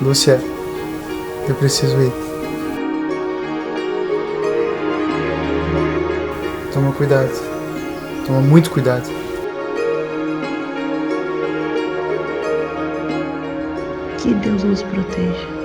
Lúcia, eu preciso ir. Toma cuidado. Toma muito cuidado. Que Deus nos proteja.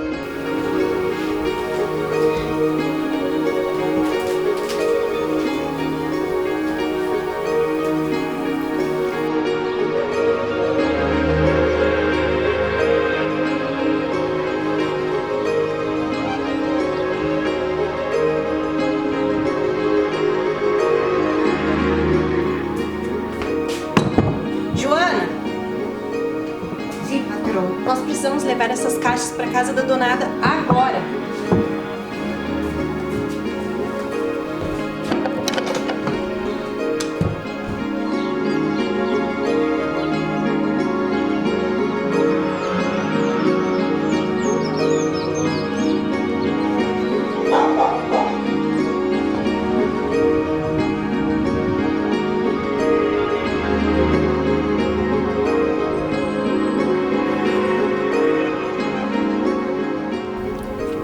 Nós precisamos levar essas caixas para casa da donada agora.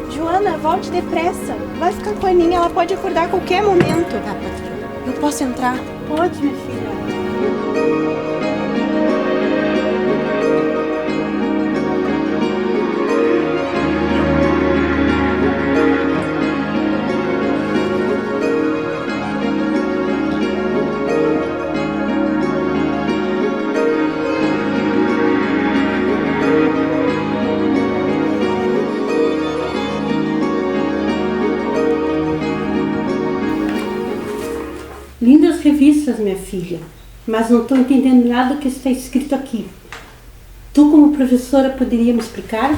Joana, volte depressa. Vai ficar com a Aninha, ela pode acordar a qualquer momento. Tá, patrão. Eu posso entrar? Pode, minha filha. Lindas revistas, minha filha, mas não estou entendendo nada do que está escrito aqui. Tu, como professora, poderia me explicar?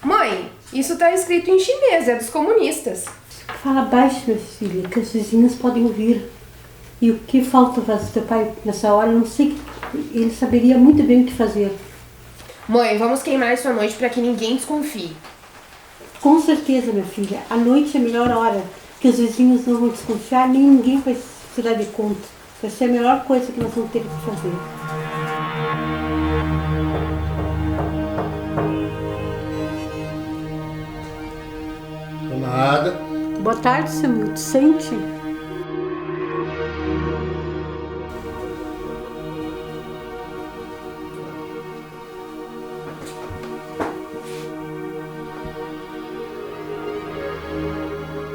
Mãe, isso está escrito em chinês, é dos comunistas. Fala baixo, minha filha, que os vizinhos podem ouvir. E o que falta fazer teu pai nessa hora, eu não sei. Ele saberia muito bem o que fazer. Mãe, vamos queimar isso à noite para que ninguém desconfie. Com certeza, minha filha, a noite é a melhor hora. Que os vizinhos não vão desconfiar, nem ninguém vai se dar de conta. Vai ser a melhor coisa que nós vamos ter que fazer. Nada. Boa tarde, Samuel. Sente?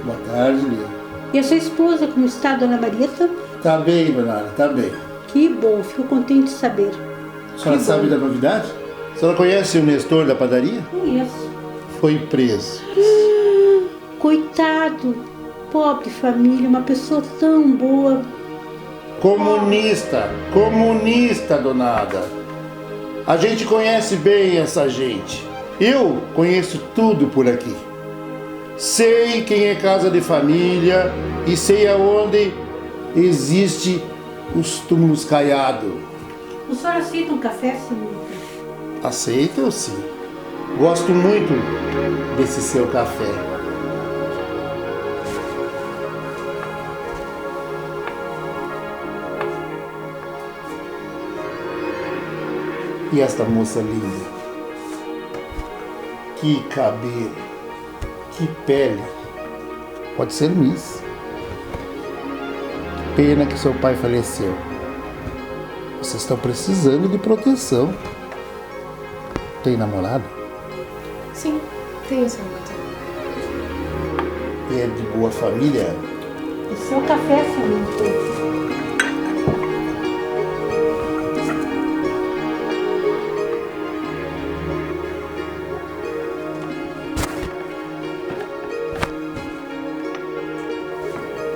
Boa tarde, Lia. E a sua esposa, como está, dona Marieta? Tá bem, dona Ana, tá bem. Que bom, fico contente de saber. A senhora sabe da novidade? A senhora conhece o Nestor da padaria? Conheço. Foi preso. Coitado, pobre família, uma pessoa tão boa. Comunista, dona Ada. A gente conhece bem essa gente. Eu conheço tudo por aqui. Sei quem é casa de família e sei aonde existe os túmulos caiados. O senhor aceita um café, Samuel? Aceito eu sim. Gosto muito desse seu café. E esta moça linda. Que cabelo. Que pele. Pode ser Miss. Pena que seu pai faleceu. Vocês estão precisando de proteção. Tem namorado? Sim, tenho, senhor patrão. E é de boa família? O seu café, Samuel.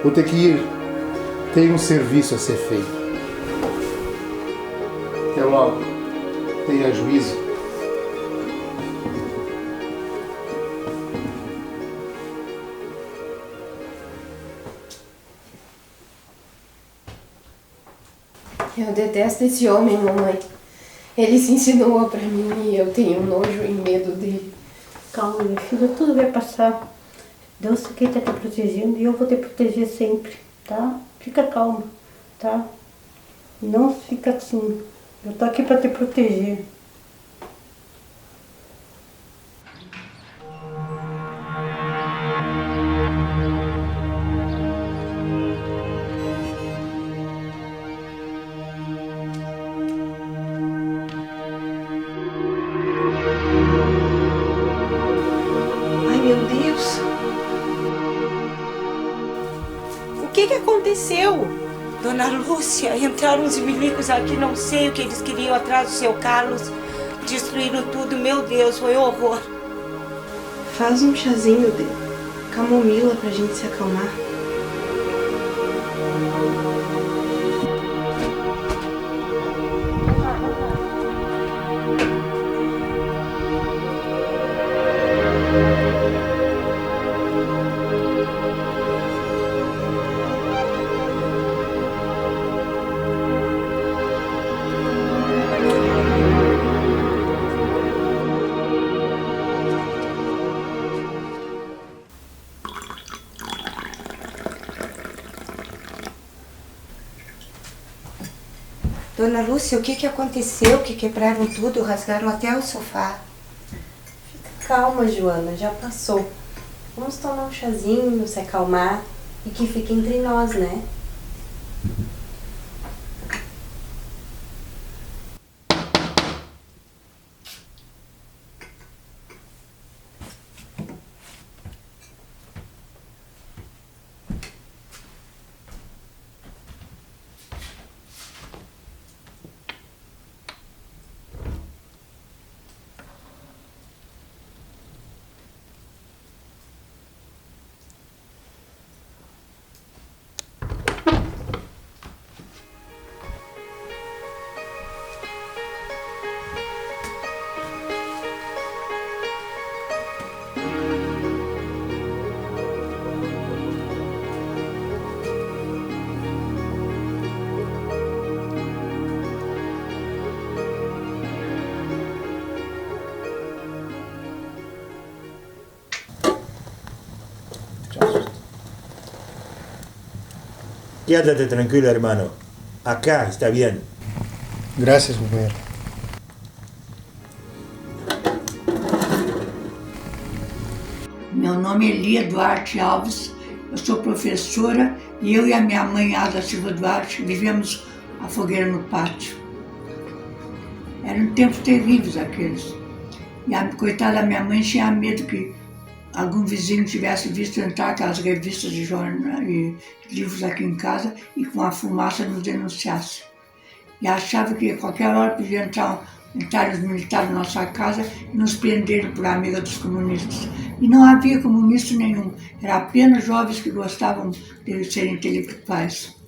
Vou ter que ir. Tem um serviço a ser feito. Até logo. Tenha juízo. Eu detesto esse homem, mamãe. Ele se insinuou pra mim e eu tenho nojo e medo dele. Calma, minha filha, tudo vai passar. Deus quem está te protegendo e eu vou te proteger sempre, tá? Fica calma, tá? Não fica assim. Eu tô aqui para te proteger. Dona Lúcia, entraram uns milicos aqui, não sei o que eles queriam atrás do seu Carlos. Destruíram tudo, meu Deus, foi horror. Faz um chazinho de camomila pra gente se acalmar. Dona Lúcia, o que aconteceu? Que quebraram tudo, rasgaram até o sofá. Calma, Joana, já passou. Vamos tomar um chazinho, se acalmar e que fique entre nós, né? Quédate tranquilo, hermano. Acá está bien. Graças, companheiro. Meu nome é Lia Duarte Alves, eu sou professora e eu e a minha mãe, Ada Silva Duarte, vivemos a fogueira no pátio. Eram tempos terríveis aqueles. E a coitada da minha mãe tinha medo que algum vizinho tivesse visto entrar aquelas revistas de jornal e livros aqui em casa e com a fumaça nos denunciasse. E achava que a qualquer hora podia entrar os militares na nossa casa e nos prenderem por amiga dos comunistas. E não havia comunista nenhum, era apenas jovens que gostavam de serem intelectuais.